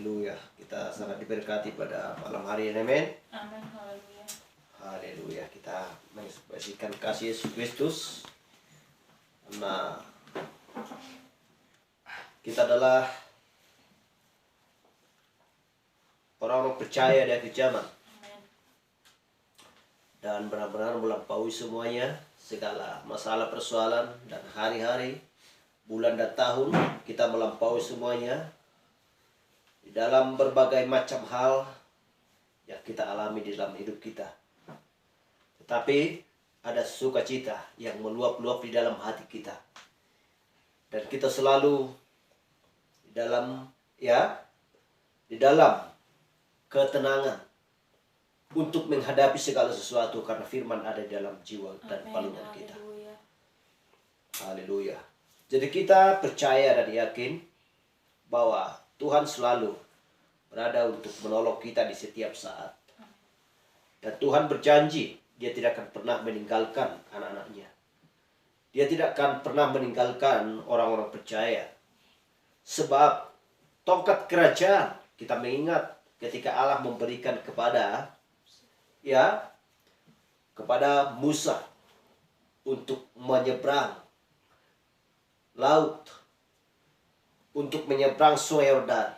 Haleluya. Kita sangat diberkati pada malam hari ini, amin. Amin, haleluya. Haleluya. Kita mengekspresikan kasih Yesus Kristus. Nah, kita adalah orang-orang percaya di akhir zaman. Amin. Dan benar-benar melampaui semuanya, segala masalah persoalan dan hari-hari, bulan dan tahun, kita melampaui semuanya di dalam berbagai macam hal yang kita alami di dalam hidup kita. Tetapi ada sukacita yang meluap-luap di dalam hati kita. Dan kita selalu di dalam ketenangan untuk menghadapi segala sesuatu karena firman ada di dalam jiwa dan palungan kita. Haleluya. Haleluya. Jadi kita percaya dan yakin bahwa Tuhan selalu berada untuk menolong kita di setiap saat. Dan Tuhan berjanji Dia tidak akan pernah meninggalkan anak-anaknya. Dia tidak akan pernah meninggalkan orang-orang percaya. Sebab tongkat kerajaan, kita mengingat ketika Allah memberikan kepada Musa untuk menyeberang laut, untuk menyeberang Sungai Yordan,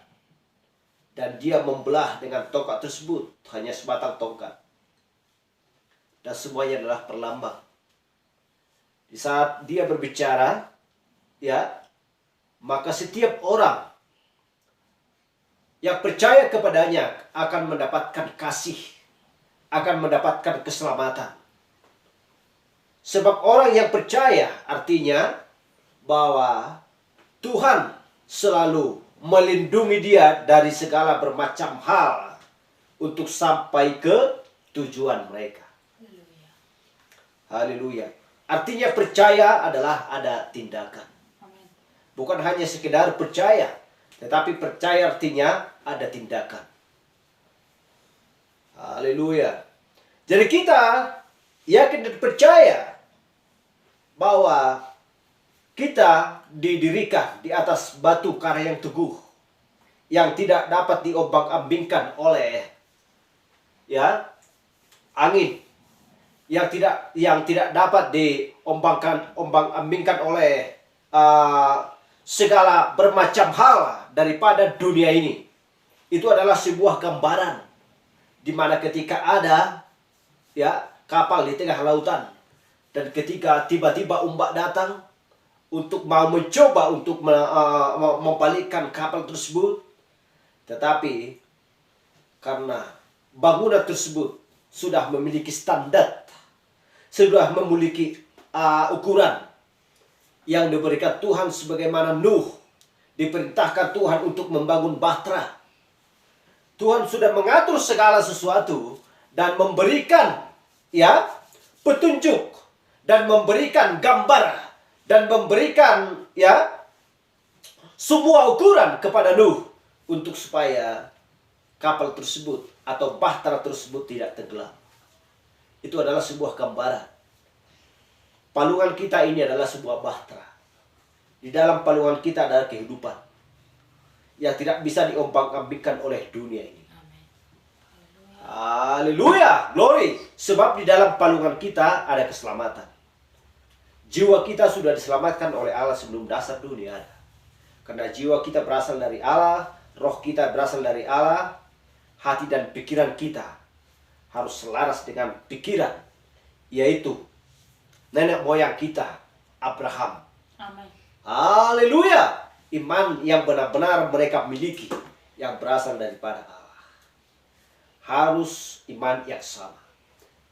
dan dia membelah dengan tongkat tersebut, hanya sebatang tongkat, dan semuanya adalah perlambang. Di saat dia berbicara, maka setiap orang yang percaya kepadanya akan mendapatkan kasih, akan mendapatkan keselamatan. Sebab orang yang percaya artinya bahwa Tuhan selalu melindungi dia dari segala bermacam hal untuk sampai ke tujuan mereka. Haleluya. Haleluya. Artinya percaya adalah ada tindakan. Amin. Bukan hanya sekedar percaya, tetapi percaya artinya ada tindakan. Haleluya. Jadi kita yakin dan percaya bahwa kita didirikan di atas batu karang yang teguh, yang tidak dapat diombang-ambingkan oleh angin, yang tidak dapat diombang-ambingkan oleh segala bermacam hal daripada dunia ini. Itu adalah sebuah gambaran di mana ketika ada kapal di tengah lautan, dan ketika tiba-tiba ombak datang untuk mau mencoba untuk membalikkan kapal tersebut, tetapi karena bangunan tersebut sudah memiliki standar, sudah memiliki ukuran yang diberikan Tuhan, sebagaimana Nuh diperintahkan Tuhan untuk membangun bahtera. Tuhan sudah mengatur segala sesuatu dan memberikan petunjuk dan memberikan gambar dan memberikan semua ukuran kepada Nuh untuk supaya kapal tersebut atau bahtera tersebut tidak tenggelam. Itu adalah sebuah gambaran. Palungan kita ini adalah sebuah bahtera. Di dalam palungan kita adalah kehidupan yang tidak bisa diombang-ambingkan oleh dunia ini. Haleluya, glory. Sebab di dalam palungan kita ada keselamatan. Jiwa kita sudah diselamatkan oleh Allah sebelum dasar dunia ada. Karena jiwa kita berasal dari Allah, roh kita berasal dari Allah, hati dan pikiran kita harus selaras dengan pikiran, yaitu nenek moyang kita, Abraham. Amin. Haleluya. Iman yang benar-benar mereka miliki, yang berasal daripada Allah. Harus iman yang sama.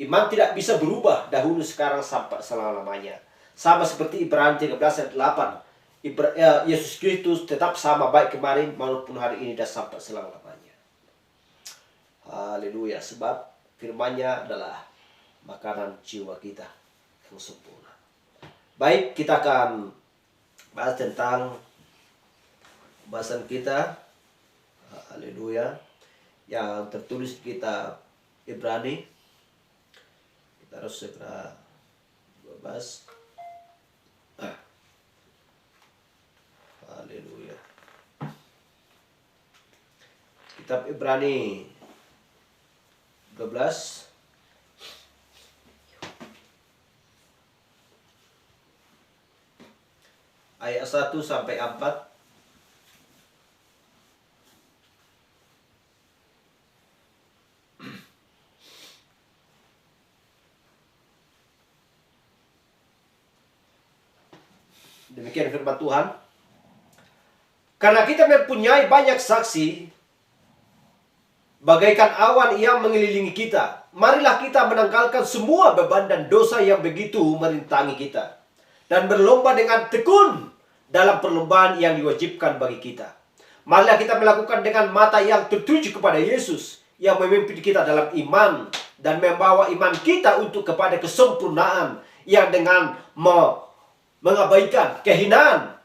Iman tidak bisa berubah dahulu, sekarang, sampai selama-lamanya. Sama seperti Ibrani 13 ayat 8. Yesus Kristus tetap sama baik kemarin maupun hari ini dan sampai selama-lamanya. Haleluya. Sebab firman-Nya adalah makanan jiwa kita yang sempurna. Baik, kita akan bahas tentang bahasan kita. Haleluya. Yang tertulis di kitab Ibrani. Kita harus segera bahas. Haleluya. Kitab Ibrani 12 ayat 1 sampai 4. Demikian firman Tuhan. Karena kita mempunyai banyak saksi, bagaikan awan yang mengelilingi kita, marilah kita menanggalkan semua beban dan dosa yang begitu merintangi kita, dan berlomba dengan tekun dalam perlombaan yang diwajibkan bagi kita. Marilah kita melakukan dengan mata yang tertuju kepada Yesus, yang memimpin kita dalam iman, dan membawa iman kita untuk kepada kesempurnaan, yang dengan mengabaikan kehinaan,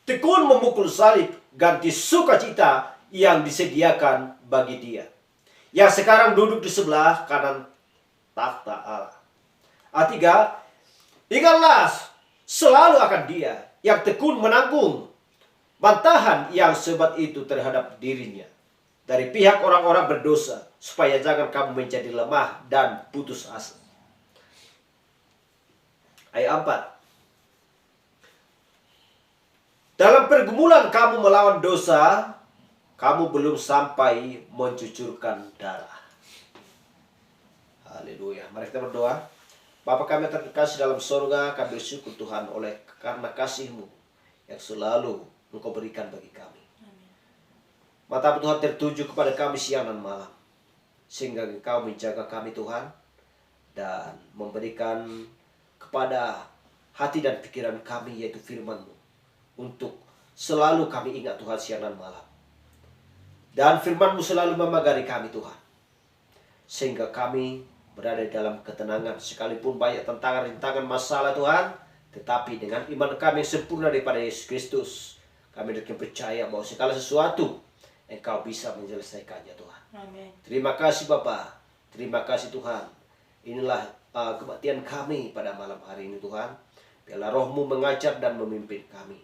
tekun memukul salib, ganti sukacita yang disediakan bagi Dia, yang sekarang duduk di sebelah kanan takhta Allah. A3, ingatlah selalu akan Dia yang tekun menanggung bantahan yang sebat itu terhadap dirinya dari pihak orang-orang berdosa, supaya jangan kamu menjadi lemah dan putus asa. Ayat 4. Dalam pergumulan kamu melawan dosa, kamu belum sampai mencucurkan darah. Haleluya. Mari kita berdoa. Bapa kami terkasih dalam surga, kami bersyukur Tuhan karena kasih-Mu yang selalu Engkau berikan bagi kami. Mata Tuhan tertuju kepada kami siang dan malam, sehingga Engkau menjaga kami Tuhan, dan memberikan kepada hati dan pikiran kami yaitu firman-Mu, untuk selalu kami ingat Tuhan siang dan malam. Dan firman-Mu selalu memagari kami Tuhan, sehingga kami berada dalam ketenangan. Sekalipun banyak tantangan, rintangan, masalah Tuhan, tetapi dengan iman kami yang sempurna daripada Yesus Kristus, kami dapat percaya bahwa segala sesuatu Engkau bisa menyelesaikannya Tuhan. Amin. Terima kasih Bapa, terima kasih Tuhan. Inilah kebaktian kami pada malam hari ini Tuhan. Biarlah Roh-Mu mengajar dan memimpin kami,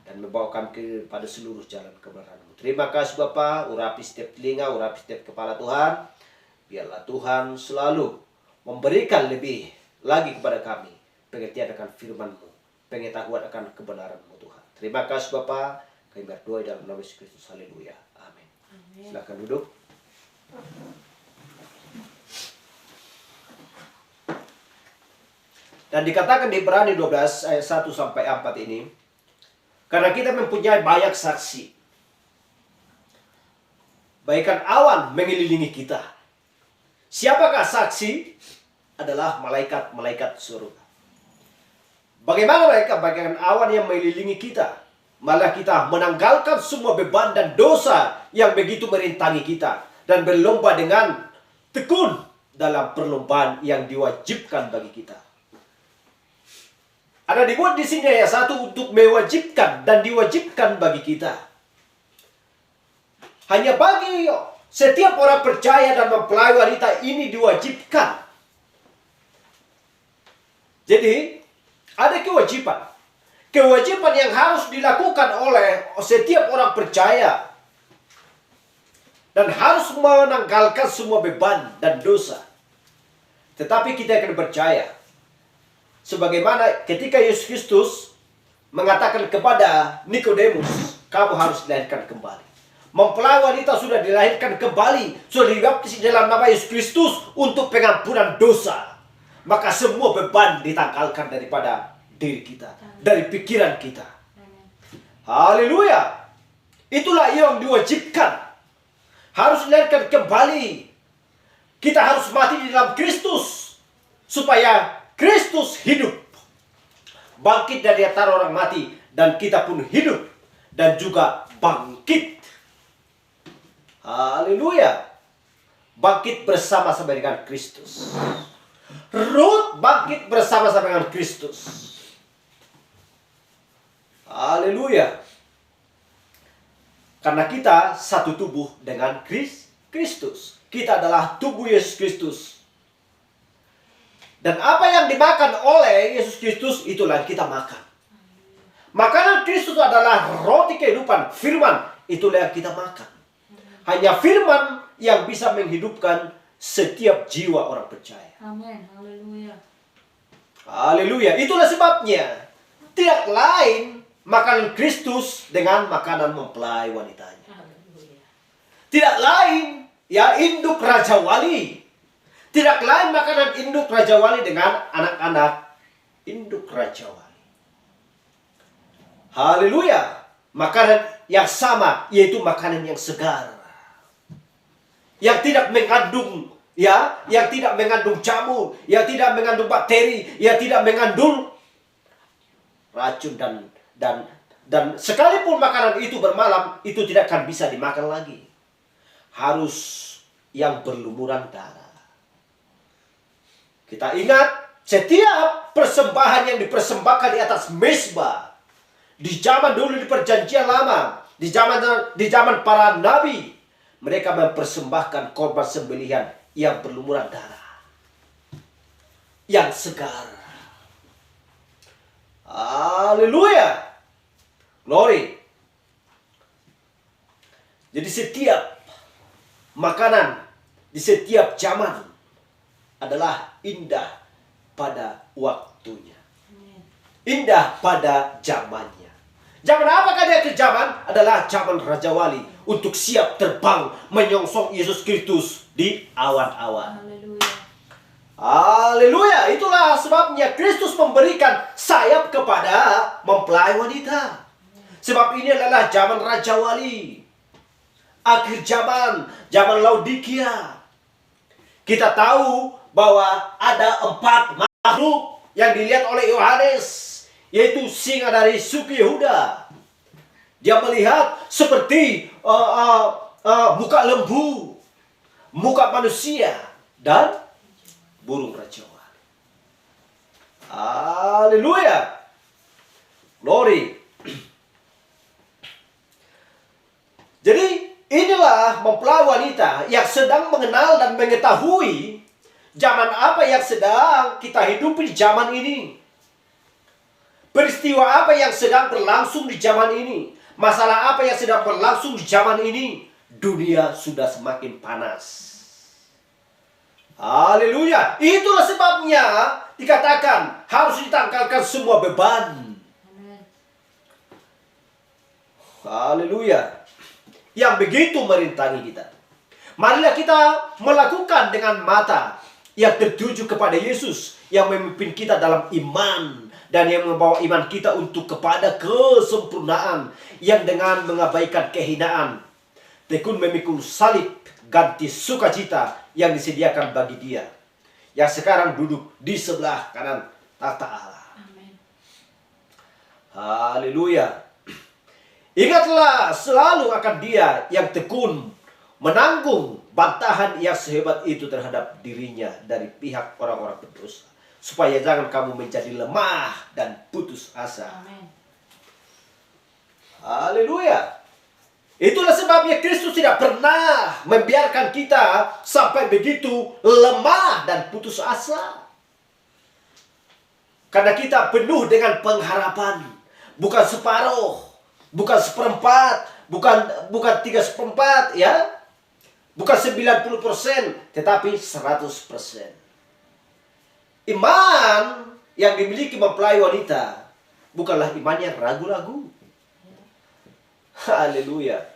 dan membawa kami kepada seluruh jalan kebenaran-Mu. Terima kasih Bapa, urapi setiap telinga, urapi setiap kepala Tuhan. Biarlah Tuhan selalu memberikan lebih lagi kepada kami pengertian akan firman-Mu, pengetahuan akan kebenaran-Mu Tuhan. Terima kasih Bapa, kami berdoa dalam nama Yesus Kristus. Haleluya. Amin. Silakan duduk. Dan dikatakan di Ibrani 12 ayat 1 sampai 4 ini, karena kita mempunyai banyak saksi, bagaikan awan mengelilingi kita. Siapakah saksi? Adalah malaikat-malaikat surga. Bagaimana mereka bagaikan awan yang mengelilingi kita? Malah kita menanggalkan semua beban dan dosa yang begitu merintangi kita, dan berlomba dengan tekun dalam perlombaan yang diwajibkan bagi kita. Ada dibuat di sini ayat 1 untuk mewajibkan dan diwajibkan bagi kita. Hanya bagi setiap orang percaya dan mempelai wanita ini diwajibkan. Jadi ada kewajiban. Kewajiban yang harus dilakukan oleh setiap orang percaya, dan harus menanggalkan semua beban dan dosa. Tetapi kita akan percaya, sebagaimana ketika Yesus Kristus mengatakan kepada Nikodemus, kamu harus dilahirkan kembali. Mempelai wanita sudah dilahirkan kembali, sudah dibaptis dalam nama Yesus Kristus untuk pengampunan dosa. Maka semua beban ditanggalkan daripada diri kita, dari pikiran kita. Haleluya. Itulah yang diwajibkan. Harus dilahirkan kembali. Kita harus mati di dalam Kristus, supaya Kristus hidup, bangkit dari antara orang mati, dan kita pun hidup dan juga bangkit. Haleluya. Bangkit bersama-sama dengan Kristus. Ruth bangkit bersama-sama dengan Kristus. Haleluya. Karena kita satu tubuh dengan Kristus. Kita adalah tubuh Yesus Kristus. Dan apa yang dimakan oleh Yesus Kristus, itulah yang kita makan. Makanan Kristus adalah roti kehidupan, firman, itulah yang kita makan. Hanya firman yang bisa menghidupkan setiap jiwa orang percaya. Amin. Haleluya. Haleluya. Itulah sebabnya tidak lain makanan Kristus dengan makanan mempelai wanitanya. Haleluya. Tidak lain ya induk Raja Wali. Tidak lain makanan induk Raja Wali dengan anak-anak induk Raja Wali. Haleluya. Makanan yang sama yaitu makanan yang segar. Yang tidak mengandung yang tidak mengandung jamur, yang tidak mengandung bakteri, yang tidak mengandung racun dan sekalipun makanan itu bermalam, itu tidak akan bisa dimakan lagi. Harus yang berlumuran darah. Kita ingat setiap persembahan yang dipersembahkan di atas mezbah di zaman dulu, di perjanjian lama, di zaman para nabi, mereka mempersembahkan korban sembelihan yang berlumuran darah, yang segar. Haleluya. Glory. Jadi setiap makanan di setiap zaman adalah indah pada waktunya. Indah pada zamannya. Zaman apakah dia ke zaman? Adalah zaman Raja Wali untuk siap terbang menyongsong Yesus Kristus di awan-awan. Haleluya. Haleluya. Itulah sebabnya Kristus memberikan sayap kepada mempelai wanita. Sebab ini adalah zaman Raja Wali. Akhir zaman, zaman Laodikia. Kita tahu bahwa ada 4 makhluk yang dilihat oleh Yohanes, yaitu singa dari suku Yehuda. Dia melihat seperti muka lembu, muka manusia, dan burung rajawan. Haleluya. Glory. Jadi inilah mempelai wanita yang sedang mengenal dan mengetahui zaman apa yang sedang kita hidupi di zaman ini. Peristiwa apa yang sedang berlangsung di zaman ini. Masalah apa yang sedang berlangsung di zaman ini. Dunia sudah semakin panas. Haleluya. Itulah sebabnya dikatakan harus ditanggalkan semua beban. Amin. Haleluya. Yang begitu merintangi kita. Marilah kita melakukan dengan mata yang tertuju kepada Yesus, yang memimpin kita dalam iman dan yang membawa iman kita untuk kepada kesempurnaan, yang dengan mengabaikan kehinaan tekun memikul salib ganti sukacita yang disediakan bagi Dia yang sekarang duduk di sebelah kanan tahta Allah. Amin. Haleluya. Ingatlah selalu akan Dia yang tekun menanggung bantahan yang sehebat itu terhadap dirinya dari pihak orang-orang berdosa, supaya jangan kamu menjadi lemah dan putus asa. Amin. Haleluya. Itulah sebabnya Kristus tidak pernah membiarkan kita sampai begitu lemah dan putus asa. Karena kita penuh dengan pengharapan, bukan separuh, bukan seperempat, bukan 3/4, ya. Bukan 90%, tetapi 100%. Iman yang dimiliki mempelai wanita bukanlah iman yang ragu-ragu. Haleluya.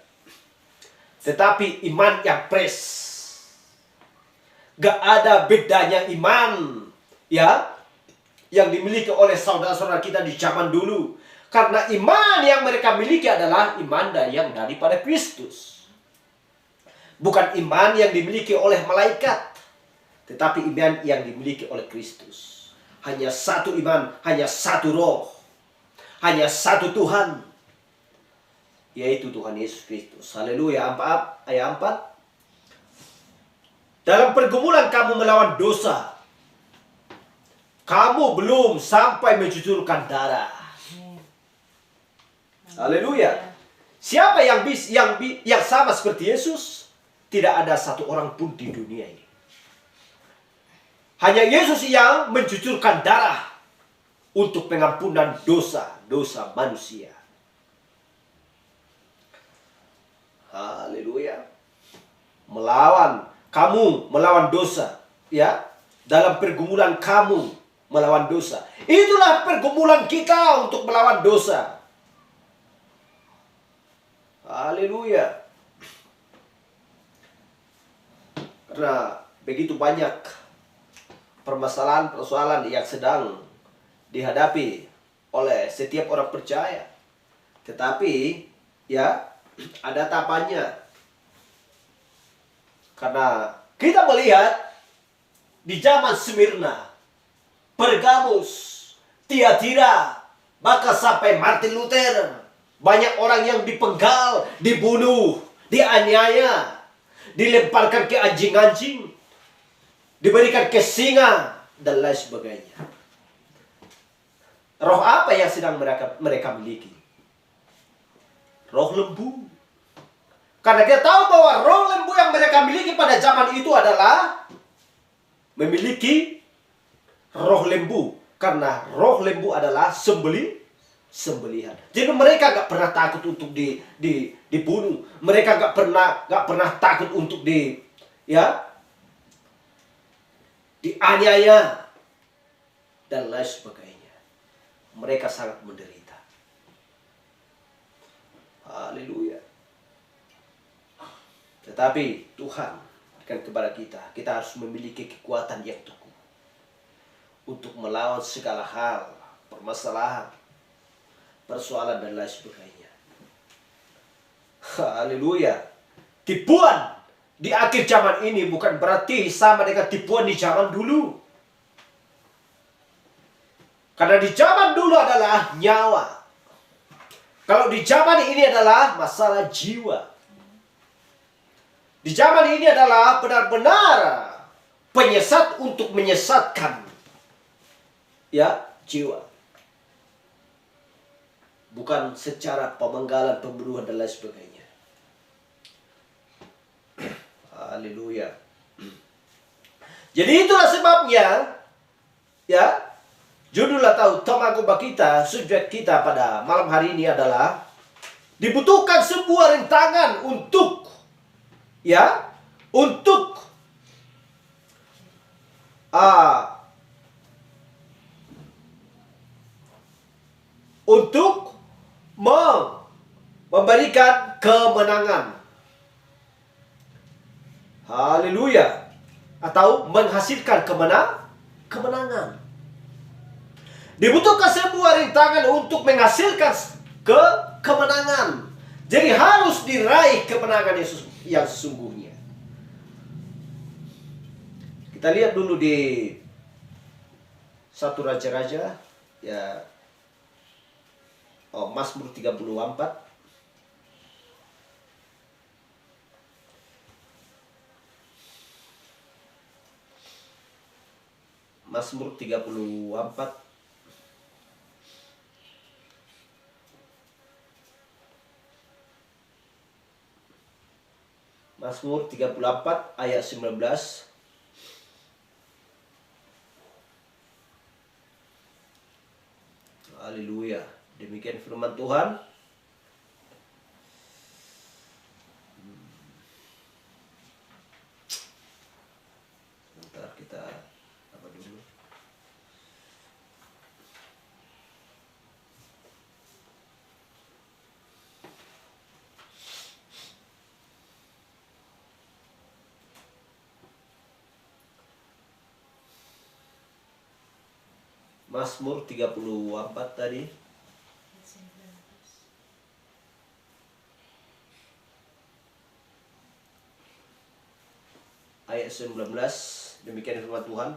Tetapi iman yang fresh. Gak ada bedanya iman, ya, yang dimiliki oleh saudara-saudara kita di zaman dulu. Karena iman yang mereka miliki adalah iman yang daripada Kristus. Bukan iman yang dimiliki oleh malaikat, tetapi iman yang dimiliki oleh Kristus. Hanya satu iman, hanya satu roh, hanya satu Tuhan, yaitu Tuhan Yesus Kristus. Haleluya. Ayat 4. Dalam pergumulan kamu melawan dosa, kamu belum sampai mencucurkan darah. Haleluya. Siapa yang sama seperti Yesus? Tidak ada satu orang pun di dunia ini. Hanya Yesus yang mencucurkan darah untuk pengampunan dosa-dosa manusia. Haleluya. melawan dosa, ya. Dalam pergumulan kamu melawan dosa. Itulah pergumulan kita untuk melawan dosa. Haleluya. Karena begitu banyak permasalahan yang sedang dihadapi oleh setiap orang percaya. Tetapi ya ada tahapannya. Karena kita melihat di zaman Smyrna, Pergamus, Tiatira, bahkan sampai Martin Luther, banyak orang yang dipenggal, dibunuh, dianiaya, dilemparkan ke anjing-anjing, diberikan ke singa, dan lain sebagainya. Roh apa yang sedang mereka miliki? Roh lembu. Karena kita tahu bahwa roh lembu yang mereka miliki pada zaman itu adalah memiliki roh lembu. Karena roh lembu adalah sembelihan. Jadi mereka gak pernah takut untuk dibunuh. Mereka gak pernah takut untuk dianiaya dan lain sebagainya. Mereka sangat menderita. Haleluya. Tetapi Tuhan berikan kepada kita harus memiliki kekuatan yang teguh untuk melawan segala hal, permasalahan, persoalan dan lain sebagainya. Haleluya. Tipuan di akhir zaman ini bukan berarti sama dengan tipuan di zaman dulu. Karena di zaman dulu adalah nyawa. Kalau di zaman ini adalah masalah jiwa. Di zaman ini adalah benar-benar penyesat untuk menyesatkan jiwa. Bukan secara pemenggalan, pembunuhan dan lain sebagainya. Haleluya. Jadi itulah sebabnya judul atau tema khotbah kita, subjek kita pada malam hari ini adalah dibutuhkan sebuah rintangan untuk memberikan kemenangan. Haleluya. Atau menghasilkan kemenangan. Dibutuhkan sebuah rintangan untuk menghasilkan kemenangan. Jadi harus diraih kemenangan yang sesungguhnya. Kita lihat dulu di 1 Raja-Raja Mazmur 34. Mazmur 34 Mazmur 34 ayat 19. Haleluya. Demikian firman Tuhan. Sebentar kita apa dulu. Mazmur 34 tadi. Ayat 19, demikian firman Tuhan.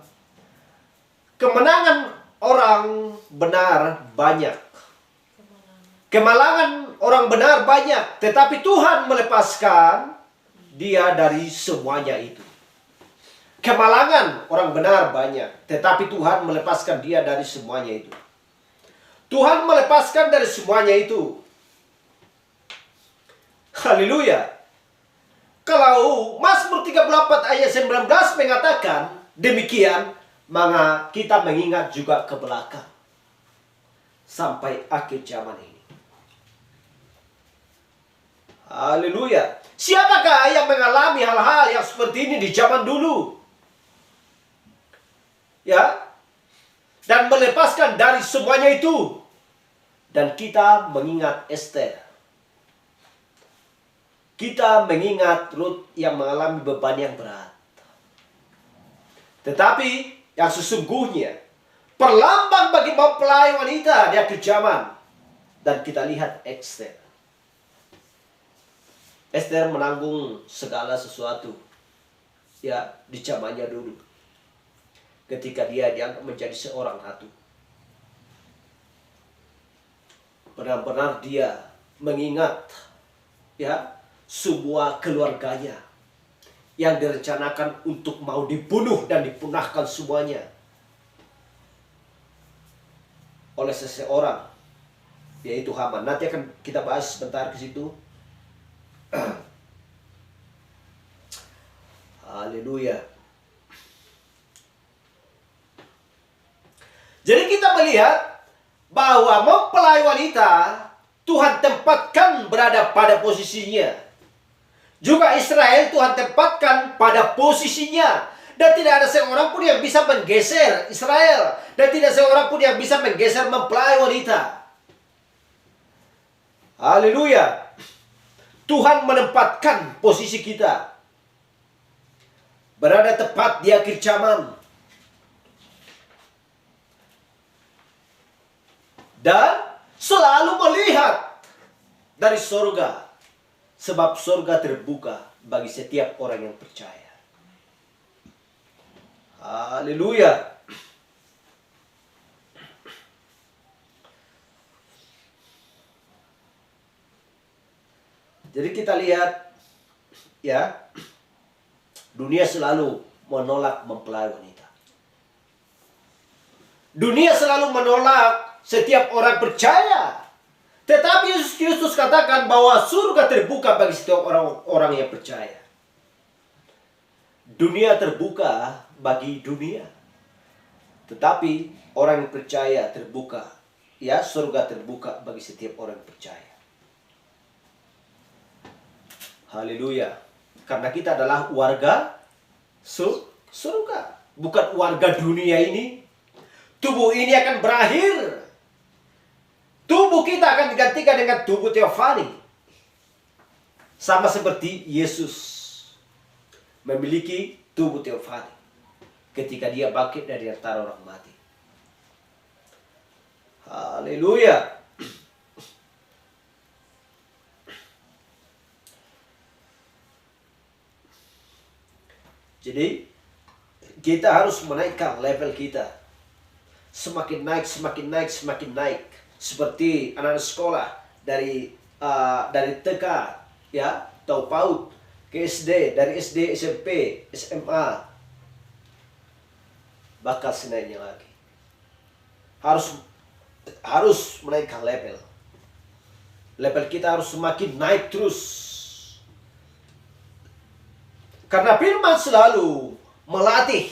Kemenangan orang benar banyak. Kemalangan orang benar banyak, tetapi Tuhan melepaskan dia dari semuanya itu. Kemalangan orang benar banyak, tetapi Tuhan melepaskan dia dari semuanya itu. Tuhan melepaskan dari semuanya itu. Haleluya. Kalau Mazmur 34 ayat 19 mengatakan demikian, maka kita mengingat juga ke belakang sampai akhir zaman ini. Haleluya. Siapakah yang mengalami hal-hal yang seperti ini di zaman dulu? Ya. Dan melepaskan dari semuanya itu. Dan kita mengingat Esther. Kita mengingat Rut yang mengalami beban yang berat. Tetapi yang sesungguhnya perlambang bagi mempelai wanita di akhir zaman. Dan kita lihat Esther. Esther menanggung segala sesuatu. Ya, di zamannya dulu. Ketika dia dianggap menjadi seorang ratu. Benar-benar dia mengingat ya semua keluarganya yang direncanakan untuk mau dibunuh dan dipunahkan semuanya oleh seseorang, yaitu Haman. Nanti akan kita bahas sebentar ke situ. Haleluya. Jadi kita melihat bahwa mempelai wanita Tuhan tempatkan berada pada posisinya. Juga Israel Tuhan tempatkan pada posisinya. Dan tidak ada seorang pun yang bisa menggeser Israel. Dan tidak seorang pun yang bisa menggeser mempelai wanita. Haleluya. Tuhan menempatkan posisi kita. Berada tepat di akhir zaman. Dan selalu melihat dari surga. Sebab surga terbuka bagi setiap orang yang percaya. Haleluya. Jadi kita lihat ya, dunia selalu menolak mempelai wanita. Dunia selalu menolak setiap orang percaya. Tetapi Yesus Kristus katakan bahwa surga terbuka bagi setiap orang yang percaya. Dunia terbuka bagi dunia. Tetapi orang yang percaya terbuka. Ya, surga terbuka bagi setiap orang yang percaya. Haleluya. Karena kita adalah warga surga. Bukan warga dunia ini. Tubuh ini akan berakhir. Tubuh kita akan digantikan dengan tubuh teofani. Sama seperti Yesus memiliki tubuh teofani ketika dia bangkit dari antara orang mati. Haleluya. Jadi kita harus menaikkan level kita. Semakin naik, semakin naik, semakin naik. Seperti anak-anak sekolah dari TK ya atau PAUD ke SD, dari SD, SMP, SMA, bakal senaiknya lagi. Harus menaikkan level. Level kita harus semakin naik terus. Karena firman selalu melatih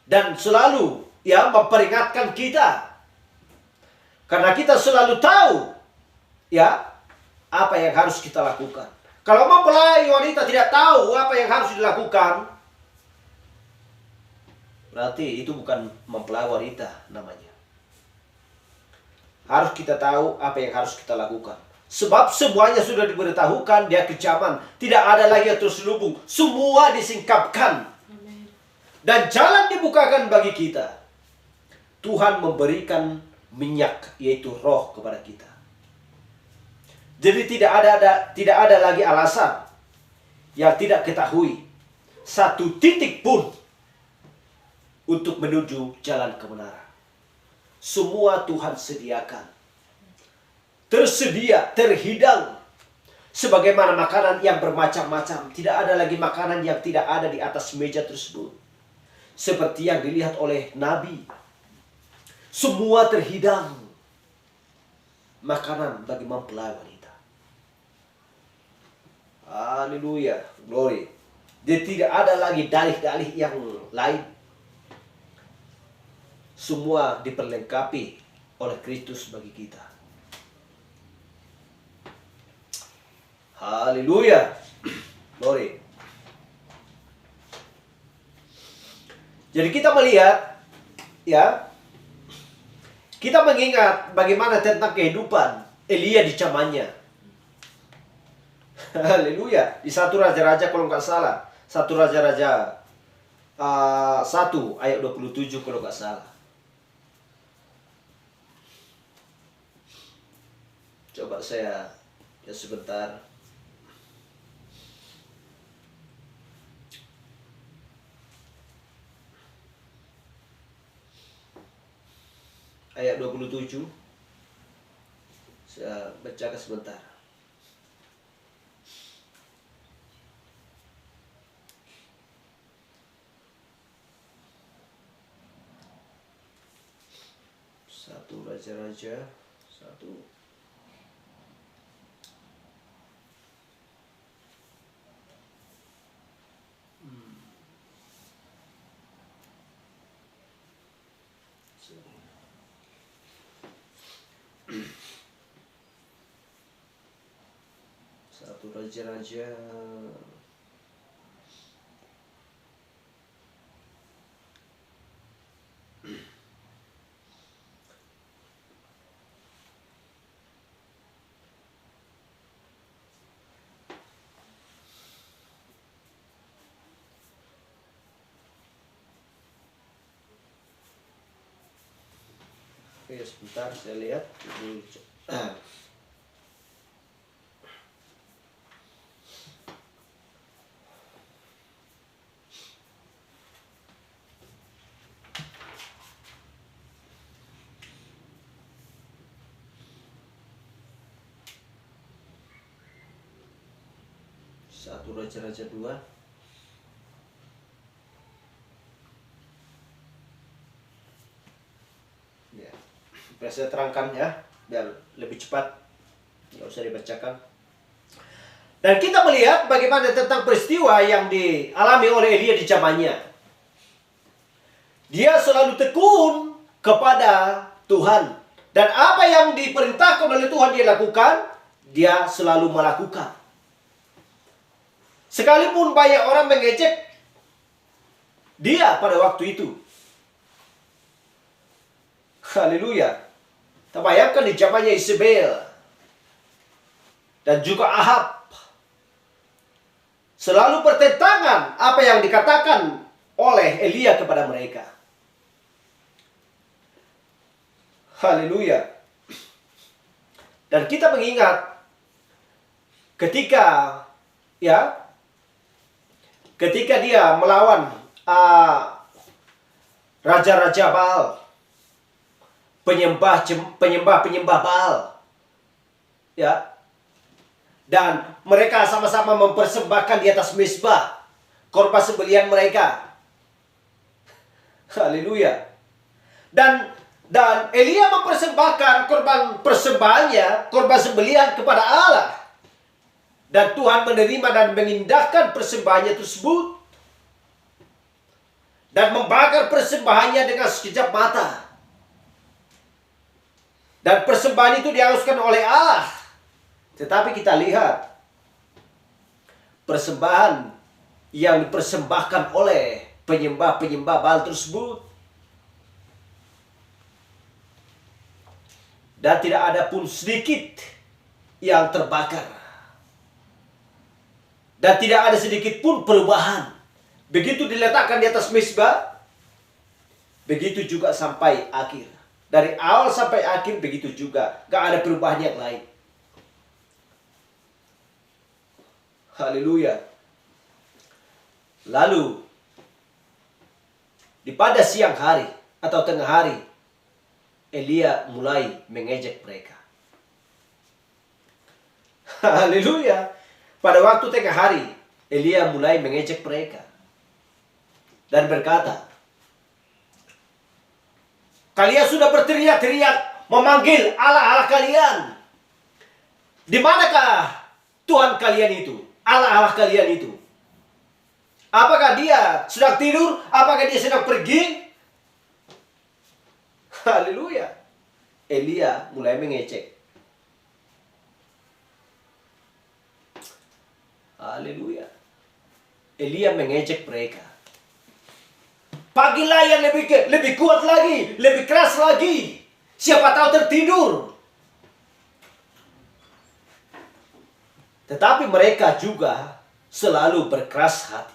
dan selalu ya memperingatkan kita. Karena kita selalu tahu ya apa yang harus kita lakukan. Kalau mempelai wanita tidak tahu apa yang harus dilakukan, berarti itu bukan mempelai wanita namanya. Harus kita tahu apa yang harus kita lakukan. Sebab semuanya sudah diberitahukan di akhir zaman. Tidak ada lagi yang terselubung. Semua disingkapkan. Dan jalan dibukakan bagi kita. Tuhan memberikan minyak, yaitu roh kepada kita. Jadi tidak ada lagi alasan yang tidak ketahui. Satu titik pun untuk menuju jalan kebenaran. Semua Tuhan sediakan. Tersedia, terhidang. Sebagaimana makanan yang bermacam-macam. Tidak ada lagi makanan yang tidak ada di atas meja tersebut. Seperti yang dilihat oleh Nabi. Semua terhidang. Makanan bagi mempelai wanita. Haleluya. Glory. Dia tidak ada lagi dalih-dalih yang lain. Semua diperlengkapi oleh Kristus bagi kita. Haleluya. Glory. Jadi kita melihat, ya, kita mengingat bagaimana tentang kehidupan Elia di zamannya. Haleluya. Di 1 Raja-Raja kalau nggak salah. 1 Raja-Raja 1 ayat 27 kalau nggak salah. Coba saya ya sebentar. Ayat 27. Saya bacakan sebentar. Satu Raja-Raja 1. Satu Raja-Raja Oke, sebentar saya lihat. Satu Raja-Raja 2. Ya, biar saya terangkan ya, biar lebih cepat, nggak usah dibacakan. Dan kita melihat bagaimana tentang peristiwa yang dialami oleh Elia di zamannya. Dia selalu tekun kepada Tuhan. Dan apa yang diperintahkan oleh Tuhan dia lakukan, dia selalu melakukan. Sekalipun banyak orang mengejek dia pada waktu itu. Haleluya. Kita bayangkan di zamannya Isabel dan juga Ahab. Selalu bertentangan apa yang dikatakan oleh Elia kepada mereka. Haleluya. Dan kita mengingat ketika dia melawan raja-raja Baal, penyembah Baal, ya, dan mereka sama-sama mempersembahkan di atas mezbah korban sembelihan mereka. Haleluya. Dan Elia mempersembahkan korban persembahannya, korban sembelihan kepada Allah. Dan Tuhan menerima dan mengindahkan persembahannya tersebut. Dan membakar persembahannya dengan sekejap mata. Dan persembahan itu dihanguskan oleh Allah. Tetapi kita lihat persembahan yang dipersembahkan oleh penyembah Baal tersebut. Dan tidak ada pun sedikit yang terbakar. Dan tidak ada sedikit pun perubahan. Begitu diletakkan di atas mezbah, begitu juga sampai akhir. Dari awal sampai akhir begitu juga. Gak ada perubahan yang lain. Haleluya. Lalu, pada siang hari atau tengah hari, Elia mulai mengejek mereka. Haleluya. Pada waktu tengah hari, Elia mulai mengejek mereka. Dan berkata, kalian sudah berteriak-teriak memanggil Allah-Allah kalian. Di manakah Tuhan kalian itu? Allah-Allah kalian itu? Apakah dia sedang tidur? Apakah dia sedang pergi? Haleluya. Elia mulai mengejek. Haleluya. Elia mengejek mereka. Pagilah yang lebih kuat lagi, lebih keras lagi. Siapa tahu tertidur. Tetapi mereka juga selalu berkeras hati.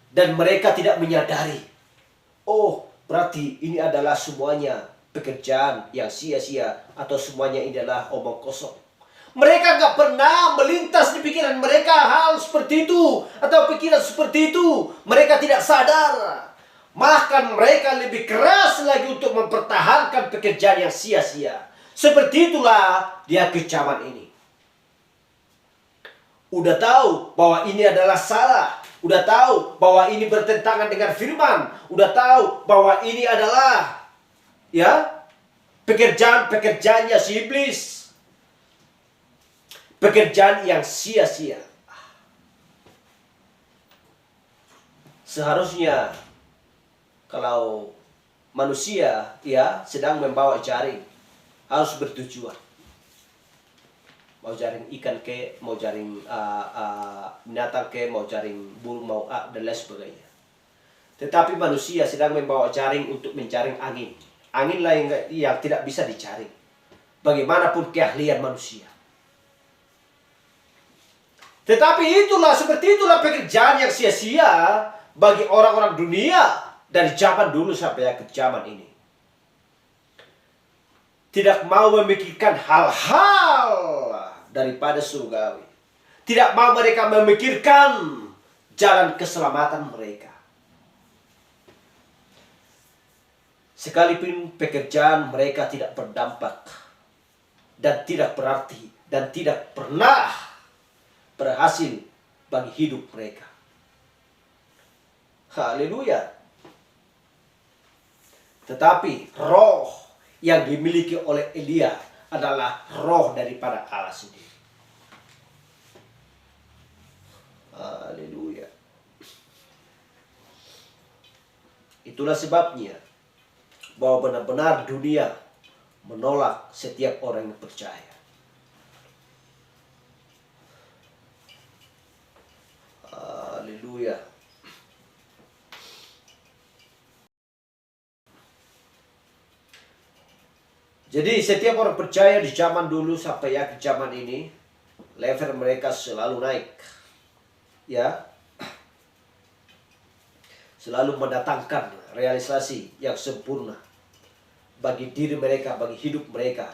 Dan mereka tidak menyadari. Oh, berarti ini adalah semuanya pekerjaan yang sia-sia. Atau semuanya ini adalah omong kosong. Mereka gak pernah melintas di pikiran mereka hal seperti itu. Atau pikiran seperti itu. Mereka tidak sadar. Bahkan mereka lebih keras lagi untuk mempertahankan pekerjaan yang sia-sia. Seperti itulah dia kecaman ini. Udah tahu bahwa ini adalah salah. Udah tahu bahwa ini bertentangan dengan firman. Udah tahu bahwa ini adalah pekerjaan-pekerjaannya si iblis. Pekerjaan yang sia-sia. Seharusnya kalau manusia sedang membawa jaring, harus bertujuan. Mau jaring ikan ke, mau jaring binatang ke, mau jaring burung, mau dan lain sebagainya. Tetapi manusia sedang membawa jaring untuk menjaring angin. Angin lain yang tidak bisa dijaring. Bagaimanapun keahlian manusia. Tetapi seperti itulah pekerjaan yang sia-sia bagi orang-orang dunia dari zaman dulu sampai ke zaman ini. Tidak mau memikirkan hal-hal daripada surgawi. Tidak mau mereka memikirkan jalan keselamatan mereka. Sekalipun pekerjaan mereka tidak berdampak dan tidak berarti dan tidak pernah berhasil bagi hidup mereka. Haleluya. Tetapi roh yang dimiliki oleh Elia adalah roh daripada Allah sendiri. Haleluya. Itulah sebabnya bahwa benar-benar dunia menolak setiap orang yang percaya. Haleluya. Jadi setiap orang percaya di zaman dulu sampai ke zaman ini, level mereka selalu naik. Selalu mendatangkan realisasi yang sempurna bagi diri mereka, bagi hidup mereka.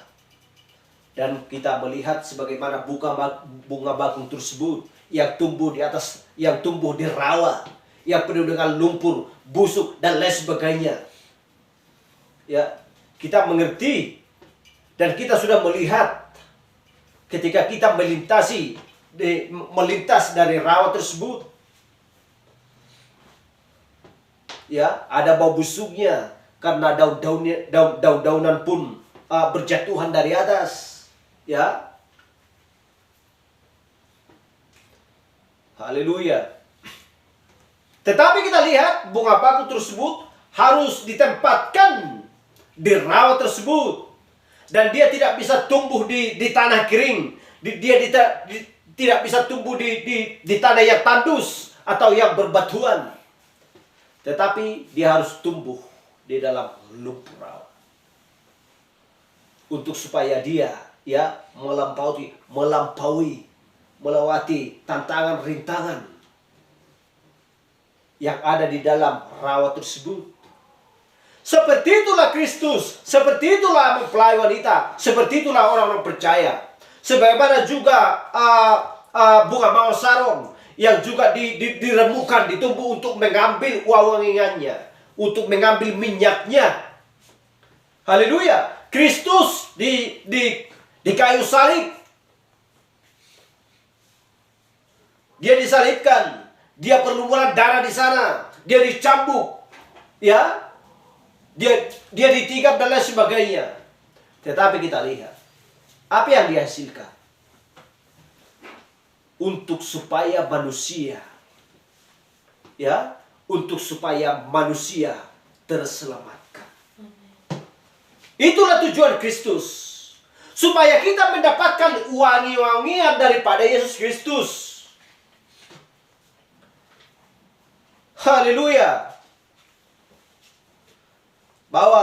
Dan kita melihat sebagaimana bunga bakung tersebut yang tumbuh di atas, yang tumbuh di rawa, yang penuh dengan lumpur, busuk dan lain sebagainya. Kita mengerti dan kita sudah melihat ketika kita melintas dari rawa tersebut, ada bau busuknya karena daun-daunan pun berjatuhan dari atas. Haleluya. Tetapi kita lihat bunga bakung tersebut harus ditempatkan di rawa tersebut. Dan dia tidak bisa tumbuh di tanah kering. Dia tidak bisa tumbuh di tanah yang tandus atau yang berbatuan. Tetapi dia harus tumbuh di dalam lumpur rawa. Untuk supaya dia melewati tantangan rintangan yang ada di dalam rawa tersebut. Seperti itulah Kristus, seperti itulah mempelai wanita, seperti itulah orang-orang percaya. Sebagaimana juga bunga mawar sarong yang juga diremukan, ditumbuh untuk mengambil wewangiannya, untuk mengambil minyaknya. Haleluya. Kristus di kayu salib. Dia disalibkan, dia perlumuran darah di sana, dia dicambuk, Dia ditikam dan lain sebagainya. Tetapi kita lihat apa yang dihasilkan untuk supaya manusia terselamatkan. Itulah tujuan Kristus. supaya kita mendapatkan wangi-wangian daripada Yesus Kristus. Haleluya. Bau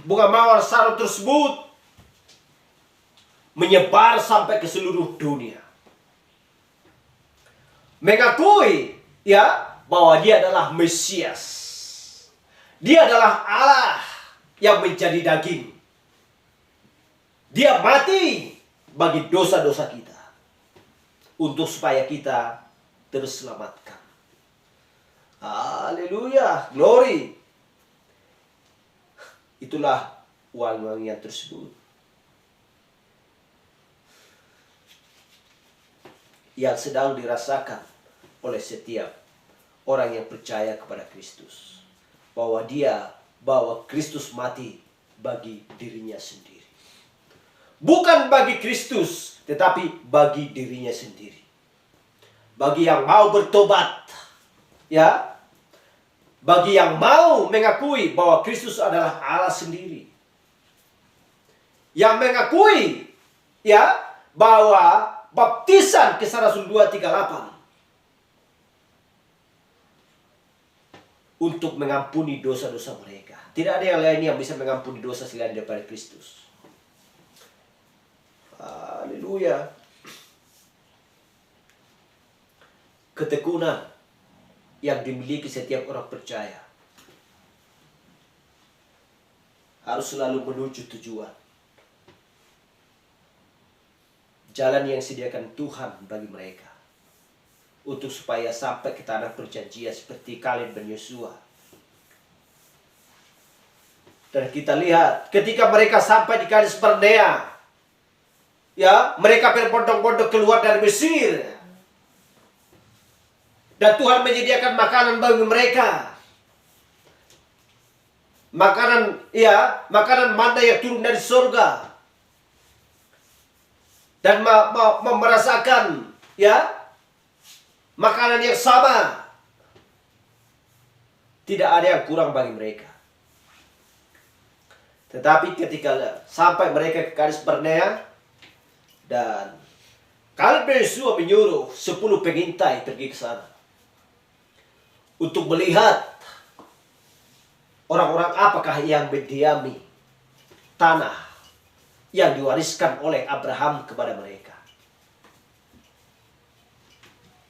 bunga mawar Saron tersebut menyebar sampai ke seluruh dunia. Mengakui bahwa dia adalah Mesias. Dia adalah Allah yang menjadi daging. Dia mati bagi dosa-dosa kita untuk supaya kita terselamatkan. Haleluya, glory. Itulah wangi-wangian tersebut yang sedang dirasakan oleh setiap orang yang percaya kepada Kristus, bahwa Kristus mati bagi dirinya sendiri. Bukan bagi Kristus, tetapi bagi dirinya sendiri. Bagi yang mau bertobat, bagi yang mau mengakui bahwa Kristus adalah Allah sendiri. Yang mengakui bahwa baptisan Kisah Rasul 2:38 untuk mengampuni dosa-dosa mereka. Tidak ada yang lain yang bisa mengampuni dosa selain daripada Kristus. Haleluya. Ketekunan yang dimiliki setiap orang percaya harus selalu menuju tujuan. Jalan yang disediakan Tuhan bagi mereka, untuk supaya sampai ke tanah perjanjian seperti Kaleb dan Yosua. Dan kita lihat ketika mereka sampai di Kades Barnea, mereka berbondong-bondong keluar dari Mesir. Dan Tuhan menyediakan makanan bagi mereka. Makanan mana yang turun dari surga. Dan merasakan makanan yang sama. Tidak ada yang kurang bagi mereka. Tetapi ketika sampai mereka ke Kades Barnea, dan Kaleb bin Yosua menyuruh 10 pengintai pergi ke sana untuk melihat orang-orang apakah yang mendiami tanah yang diwariskan oleh Abraham kepada mereka.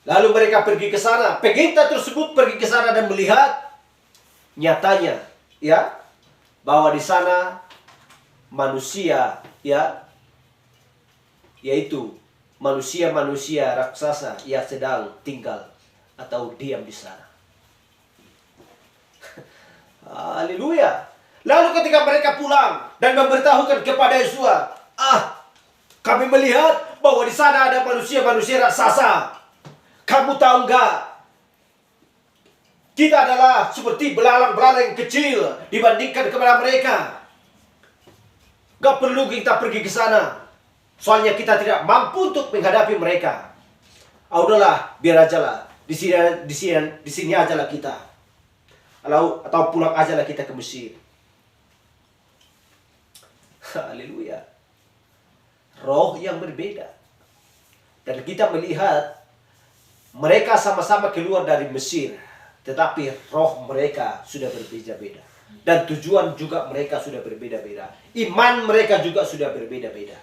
Lalu mereka pergi ke sana. Pengintai tersebut pergi ke sana dan melihat nyatanya bahwa di sana manusia yaitu manusia-manusia raksasa yang sedang tinggal atau diam di sana. Haleluya. Lalu ketika mereka pulang dan memberitahukan kepada Yosua, kami melihat bahwa di sana ada manusia-manusia raksasa. Kamu tahu enggak? Kita adalah seperti belalang-belalang yang kecil dibandingkan kepada mereka. Gak perlu kita pergi ke sana. Soalnya kita tidak mampu untuk menghadapi mereka. Udahlah, biar aja lah. Di sini aja lah kita. Atau pulang aja lah kita ke Mesir. Haleluya. Roh yang berbeda. Dan kita melihat mereka sama-sama keluar dari Mesir, tetapi roh mereka sudah berbeda-beda. Dan tujuan juga mereka sudah berbeda-beda. Iman mereka juga sudah berbeda-beda.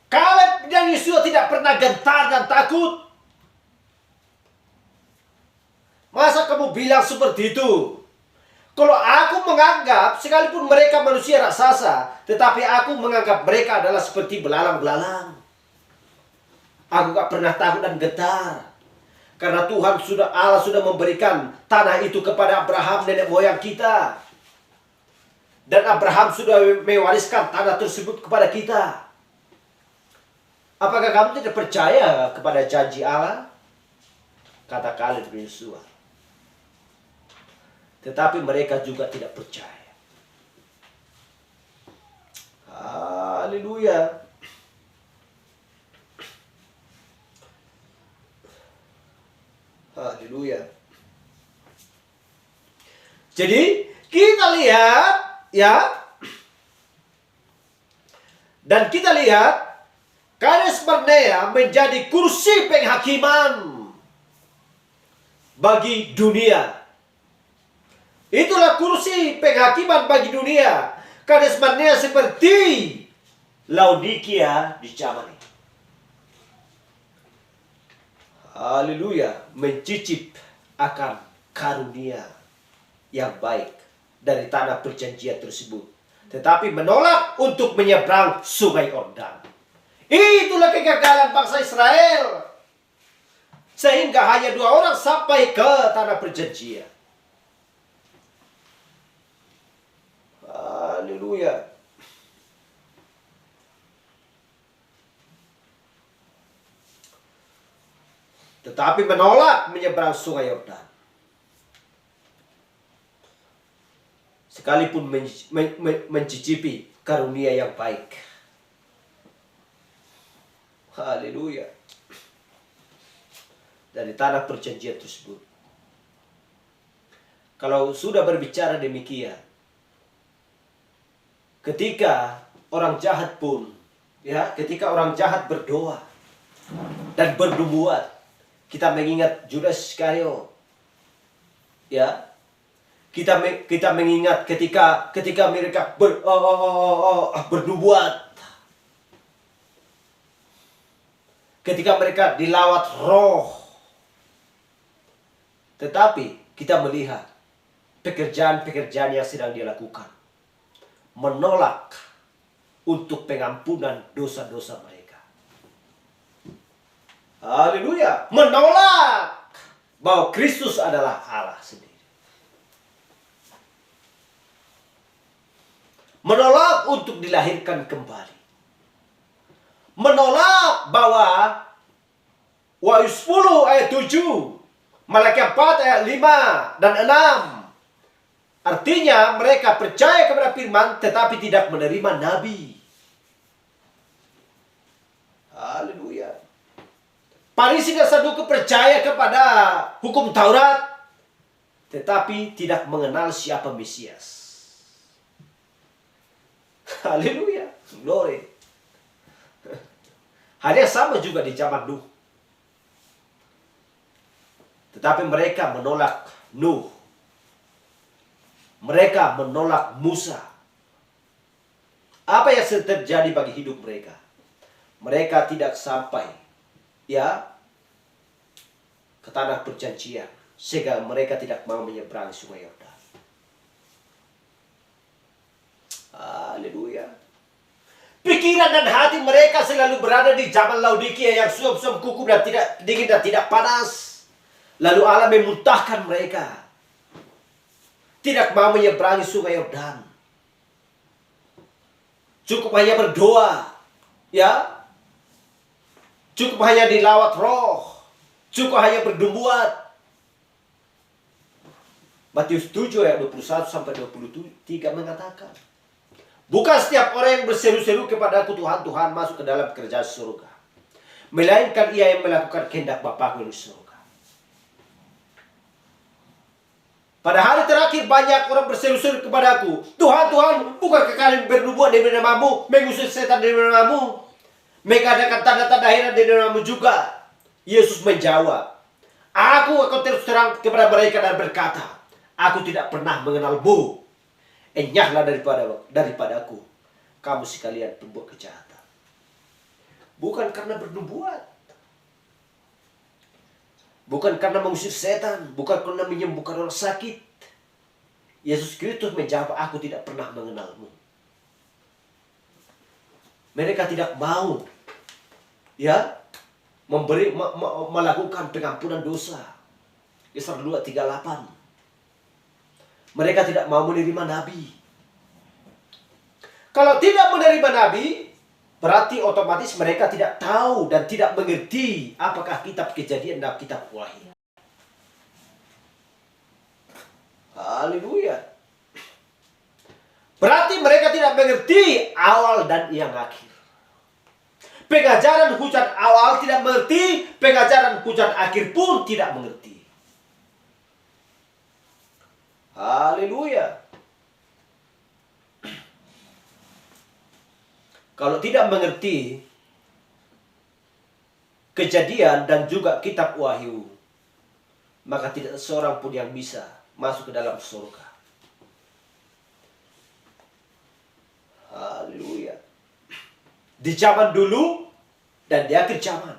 Kaleb dan Yosua tidak pernah gentar dan takut. Masa kamu bilang seperti itu? Kalau aku menganggap, sekalipun mereka manusia raksasa, tetapi aku menganggap mereka adalah seperti belalang-belalang. Aku gak pernah takut dan getar. Karena Allah sudah memberikan tanah itu kepada Abraham, nenek moyang kita. Dan Abraham sudah mewariskan tanah tersebut kepada kita. Apakah kamu tidak percaya kepada janji Allah? Kata Kaleb bin Yosua. Tetapi mereka juga tidak percaya. Haleluya. Haleluya. Jadi kita lihat ya. Dan kita lihat Kades Barnea menjadi kursi penghakiman bagi dunia. Itulah kursi penghakiman bagi dunia. Kades Barnea seperti Laodikia di zaman ini. Haleluya, mencicip akan karunia yang baik dari tanah perjanjian tersebut, tetapi menolak untuk menyeberang sungai Yordan. Itulah kegagalan bangsa Israel, sehingga hanya 2 orang sampai ke tanah perjanjian. Haleluya. Tetapi menolak menyeberang sungai Yordan. Sekalipun mencicipi karunia yang baik. Haleluya. Dari tanah perjanjian tersebut. Kalau sudah berbicara demikian, ketika orang jahat pun, ya, ketika orang jahat berdoa dan bernubuat, kita mengingat Judas Iskariot, ya. Kita mengingat ketika mereka bernubuat, ketika mereka dilawat roh. Tetapi kita melihat pekerjaan-pekerjaan yang sedang dia lakukan, menolak untuk pengampunan dosa-dosa mereka. Haleluya, menolak bahwa Kristus adalah Allah sendiri. Menolak untuk dilahirkan kembali. Menolak bahwa Wahyu 10 ayat 7, Malaki 4 ayat 5 dan 6. Artinya mereka percaya kepada firman tetapi tidak menerima nabi. Haleluya. Farisi dan Saduki percaya kepada hukum Taurat tetapi tidak mengenal siapa Mesias. Haleluya, glory. Hal yang sama juga di zaman Nuh. Tetapi mereka menolak Nuh. Mereka menolak Musa. Apa yang terjadi bagi hidup mereka? Mereka tidak sampai, ya, ke tanah perjanjian, sehingga mereka tidak mau menyeberang sungai Yordan. Haleluya. Pikiran dan hati mereka selalu berada di zaman Laodikia yang suam-suam kukuh dan tidak dingin dan tidak panas. Lalu Allah memuntahkan mereka. Tidak mau menyeberangi sungai Yordan. Cukup hanya berdoa, ya. Cukup hanya dilawat roh. Cukup hanya bernubuat. Matius 7 ayat 21 sampai 23 mengatakan, bukan setiap orang yang berseru-seru kepadaku Tuhan, Tuhan masuk ke dalam kerajaan surga, melainkan ia yang melakukan kehendak Bapa-Ku yang di surga. Pada hari terakhir banyak orang berseru-seru kepadaku, Tuhan, Tuhan, bukankah kalian bernubuat dari namamu, mengusir setan dari namamu, mengadakan tanda-tanda heran dari namamu juga? Yesus menjawab, aku akan terus terang kepada mereka dan berkata, aku tidak pernah mengenalmu. Enyahlah daripadaku, kamu sekalian pembuat kejahatan. Bukan karena bernubuat, bukan karena mengusir setan, bukan karena menyembuhkan orang sakit. Yesus Kristus menjawab, aku tidak pernah mengenalmu. Mereka tidak mau, ya, melakukan pengampunan dosa. Yesaya 2:38. Mereka tidak mau menerima nabi. Kalau tidak menerima nabi, berarti otomatis mereka tidak tahu dan tidak mengerti apakah kitab Kejadian dan kitab Wahyu. Haleluya. Berarti mereka tidak mengerti awal dan yang akhir. Pengajaran hujan awal tidak mengerti, pengajaran hujan akhir pun tidak mengerti. Haleluya. kalau tidak mengerti Kejadian dan juga kitab Wahyu, maka tidak seorang pun yang bisa masuk ke dalam surga. Haleluya. Di zaman dulu dan di akhir zaman.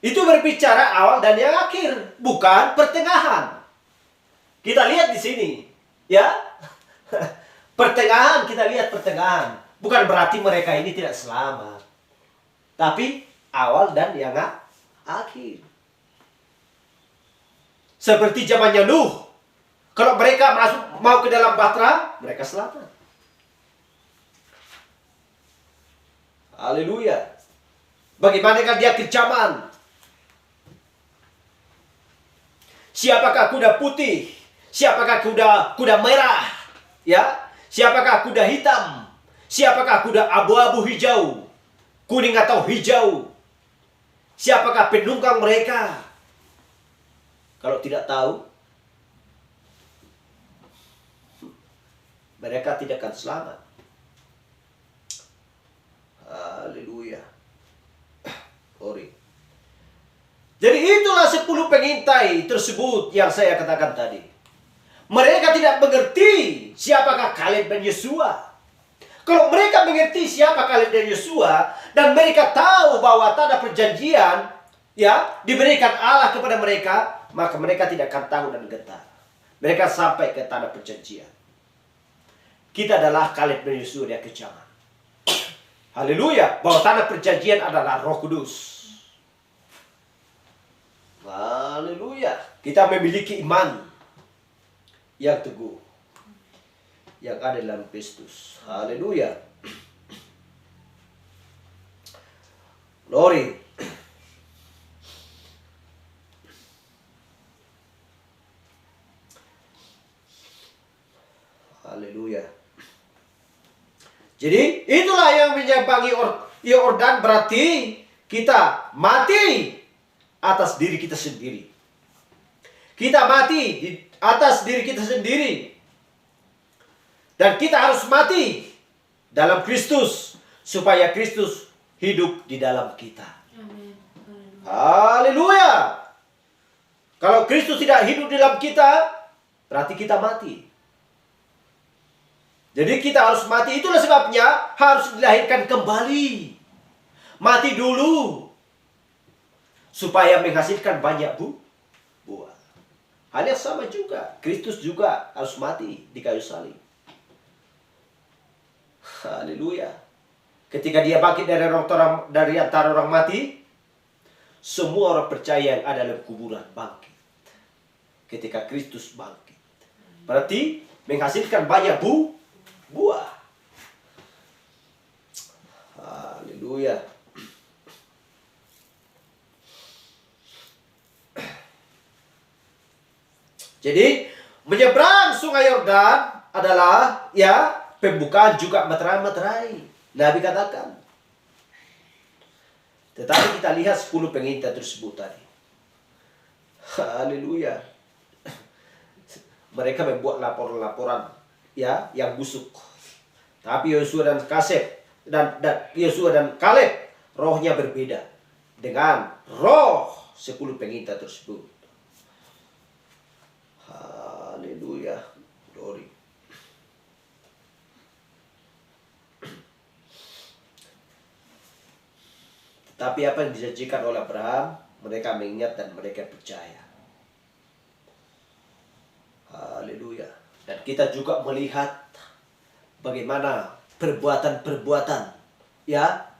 Itu berbicara awal dan yang akhir, bukan pertengahan. Kita lihat di sini, ya. Pertengahan, kita lihat pertengahan. Bukan berarti mereka ini tidak selamat. Tapi awal dan yang akhir. Seperti zamannya Nuh. Kalau mereka mau ke dalam bahtera, mereka selamat. Haleluya. Bagaimanakah dia kejaman? Siapakah kuda putih? Siapakah kuda merah? Ya, siapakah kuda hitam? Siapakah kuda abu-abu hijau? Kuning atau hijau? Siapakah penunggang mereka? Kalau tidak tahu, mereka tidak akan selamat. Haleluya. Glory. Jadi itulah 10 pengintai tersebut yang saya katakan tadi. Mereka tidak mengerti siapakah Kaleb dan Yosua. Kalau mereka mengerti siapa Kaleb dan Yosua, dan mereka tahu bahwa tanah perjanjian ya diberikan Allah kepada mereka, maka mereka tidak akan takut dan gentar. Mereka sampai ke tanah perjanjian. Kita adalah Kaleb dan Yosua di akhir zaman. Haleluya, bahwa tanah perjanjian adalah Roh Kudus. Haleluya. Kita memiliki iman yang teguh, yang ada dalam Kristus. Haleluya. Glory. Haleluya. Jadi itulah yang menyeberangi Yordan, berarti kita mati atas diri kita sendiri. Kita mati di atas diri kita sendiri. Dan kita harus mati dalam Kristus, supaya Kristus hidup di dalam kita. Amin. Haleluya. Kalau Kristus tidak hidup di dalam kita, berarti kita mati. Jadi kita harus mati. Itulah sebabnya harus dilahirkan kembali. Mati dulu, supaya menghasilkan banyak buah. Hal yang sama juga, Kristus juga harus mati di kayu salib. Haleluya. Ketika dia bangkit dari antara orang mati, semua orang percaya yang ada dalam kuburan bangkit. Ketika Kristus bangkit, berarti menghasilkan banyak buah. Haleluya. Jadi menyeberang sungai Yordan adalah ya pembukaan juga meterai. Nabi katakan. Tetapi kita lihat 10 pengintai tersebut tadi. Haleluya. Mereka membuat laporan-laporan ya yang busuk. Tapi Yosua dan Kaleb rohnya berbeda dengan roh 10 pengintai tersebut. Haleluya. Glory. Tapi apa yang dijanjikan oleh Abraham, mereka mengingat dan mereka percaya. Haleluya. Dan kita juga melihat bagaimana perbuatan-perbuatan ya,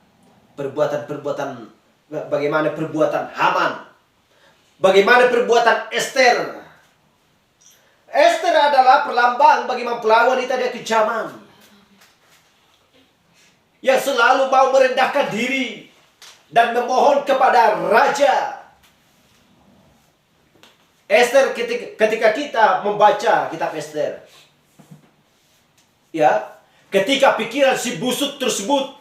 bagaimana perbuatan Haman, bagaimana perbuatan Esther. Esther adalah perlambang bagi mempelawan wanita di akhir zaman, yang selalu mau merendahkan diri dan memohon kepada raja. Esther, ketika kita membaca kitab Esther, ya, ketika pikiran si busuk tersebut,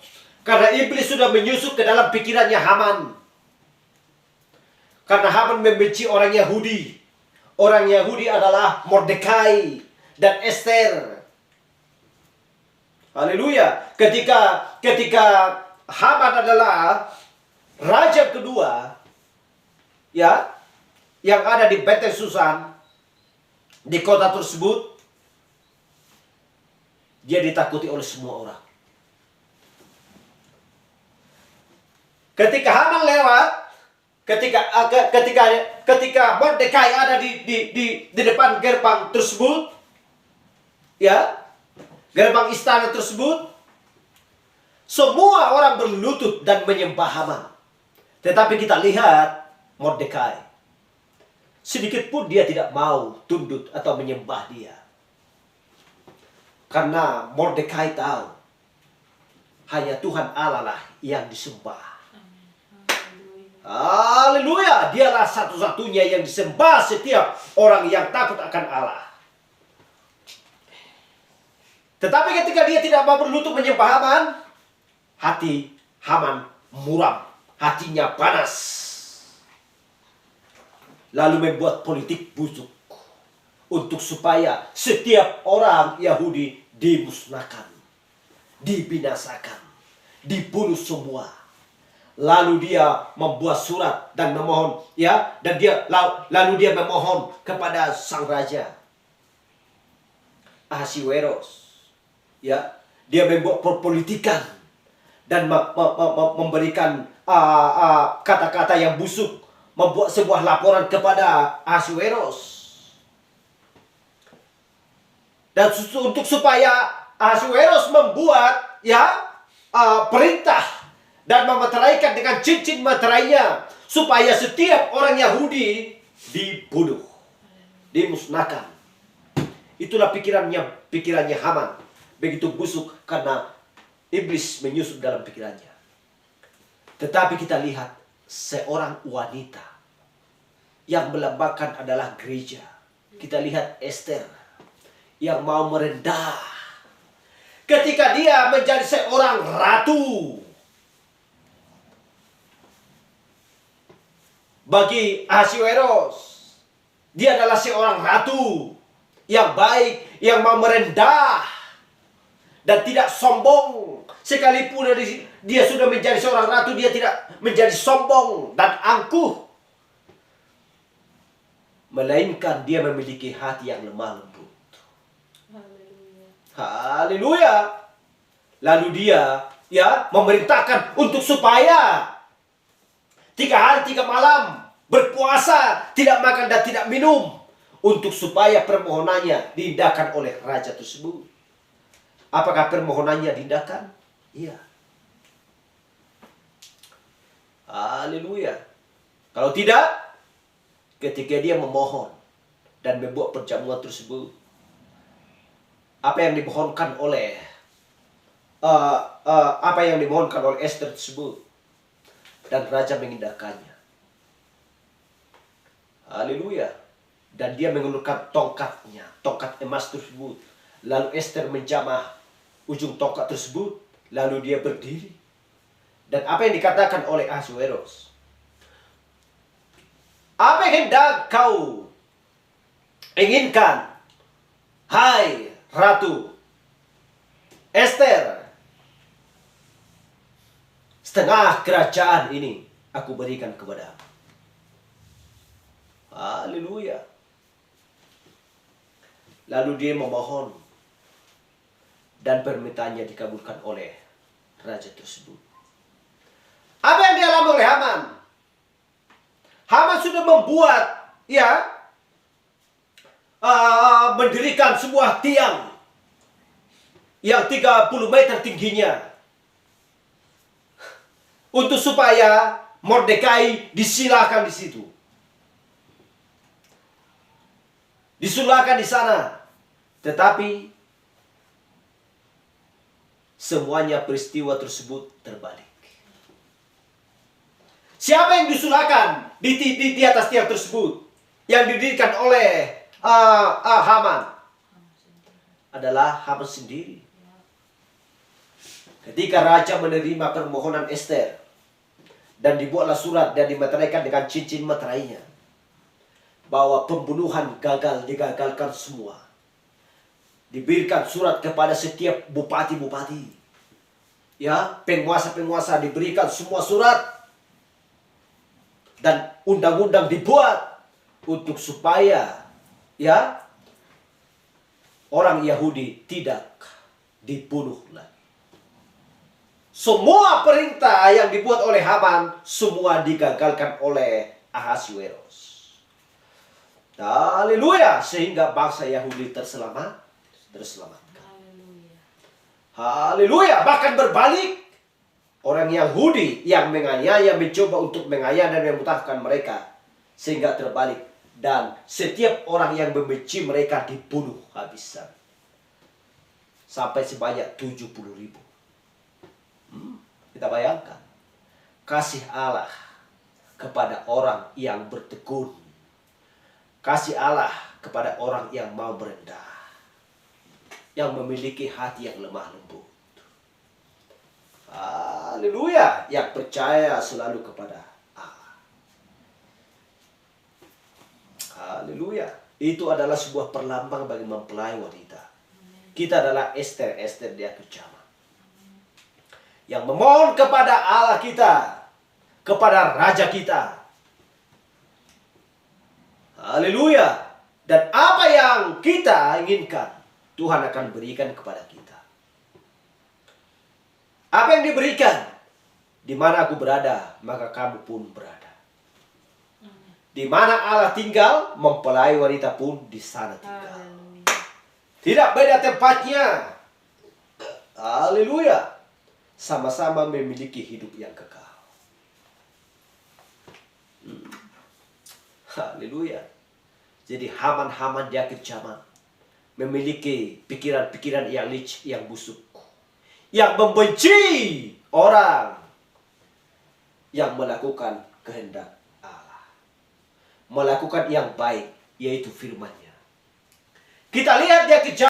karena iblis sudah menyusup ke dalam pikirannya Haman. Karena Haman membenci orang Yahudi. Orang Yahudi adalah Mordekai dan Esther. Haleluya. Ketika Haman adalah raja kedua, ya, yang ada di Benteng Susan, di kota tersebut, dia ditakuti oleh semua orang. Ketika Haman lewat, ketika Mordekai ada di depan gerbang tersebut, ya, gerbang istana tersebut, semua orang berlutut dan menyembah Haman. Tetapi kita lihat Mordekai, sedikit pun dia tidak mau tunduk atau menyembah dia. Karena Mordekai tahu hanya Tuhan Allah lah yang disembah. Haleluya, dialah satu-satunya yang disembah setiap orang yang takut akan Allah. Tetapi ketika dia tidak mau berlutut menyembah Haman, hati Haman muram, hatinya panas. Lalu membuat politik busuk untuk supaya setiap orang Yahudi dimusnahkan, dibinasakan, dibunuh semua. Lalu dia membuat surat dan memohon, ya, dan lalu dia memohon kepada sang raja Ahasiweros, ya, dia membuat perpolitikan dan memberikan kata-kata yang busuk, membuat sebuah laporan kepada Ahasiweros, dan untuk supaya Ahasiweros membuat, ya, perintah dan memeteraikan dengan cincin meterainya supaya setiap orang Yahudi dibunuh, dimusnahkan. Itulah pikirannya Haman, begitu busuk karena iblis menyusup dalam pikirannya. Tetapi kita lihat seorang wanita yang melambangkan adalah gereja. Kita lihat Esther yang mau merendah ketika dia menjadi seorang ratu bagi Ahasiweros. Dia adalah seorang ratu yang baik, yang mau merendah dan tidak sombong. Sekalipun dia sudah menjadi seorang ratu, dia tidak menjadi sombong dan angkuh, melainkan dia memiliki hati yang lemah lembut. Haleluya. Lalu dia, ya, memerintahkan untuk supaya 3 hari 3 malam berpuasa, tidak makan dan tidak minum, untuk supaya permohonannya diindahkan oleh raja tersebut. Apakah permohonannya diindahkan? Iya. Haleluya. Kalau tidak, ketika dia memohon dan membuat perjamuan tersebut, apa yang dimohonkan oleh Esther tersebut, dan raja mengindahkannya. Haleluya. Dan dia mengulurkan tongkatnya, tongkat emas tersebut. Lalu Esther menjamah ujung tongkat tersebut, lalu dia berdiri. Dan apa yang dikatakan oleh Ahasiweros? Apa yang hendak kau inginkan, hai Ratu Esther? Setengah kerajaan ini aku berikan kepadamu. Haleluya. Lalu dia memohon dan permintaannya dikabulkan oleh raja tersebut. Apa yang dialami oleh Haman? Haman sudah membuat, ya, mendirikan sebuah tiang yang 30 meter tingginya, untuk supaya Mordekai disilakan di situ, disulahkan di sana. Tetapi semuanya peristiwa tersebut terbalik. Siapa yang disulahkan di atas tiang tersebut yang didirikan oleh Haman? Adalah Haman sendiri. Ketika raja menerima permohonan Esther dan dibuatlah surat dan dimeteraikan dengan cincin meterainya bahwa pembunuhan gagal, digagalkan semua. diberikan surat kepada setiap bupati-bupati. Ya, penguasa-penguasa diberikan semua surat. Dan undang-undang dibuat untuk supaya ya orang Yahudi tidak dibunuh lagi. Semua perintah yang dibuat oleh Haman semua digagalkan oleh Ahasuerus. Haleluya, sehingga bangsa Yahudi terselamatkan. Haleluya. Haleluya, bahkan berbalik. Orang Yahudi yang menganiaya mencoba untuk menganiaya dan memutahkan mereka sehingga terbalik, dan setiap orang yang membenci mereka dibunuh habisan. Sampai sebanyak 70.000. Kita bayangkan kasih Allah kepada orang yang bertekun. Kasih Allah kepada orang yang mau merendah, yang memiliki hati yang lemah lembut. Haleluya, yang percaya selalu kepada Allah. Haleluya. Itu adalah sebuah perlambang bagi mempelai wanita. Kita adalah Ester di akhir zaman, yang memohon kepada Allah kita, kepada Raja kita. Haleluya. Dan apa yang kita inginkan, Tuhan akan berikan kepada kita. Apa yang diberikan? Di mana aku berada, maka kamu pun berada. Di mana Allah tinggal, mempelai wanita pun di sana tinggal. Haleluya. Tidak beda tempatnya. Haleluya. Sama-sama memiliki hidup yang kekal. Haleluya. Jadi Haman-Haman di akhir zaman memiliki pikiran-pikiran yang licik, yang busuk, yang membenci orang yang melakukan kehendak Allah, melakukan yang baik, yaitu firman-Nya. Kita lihat di akhir zaman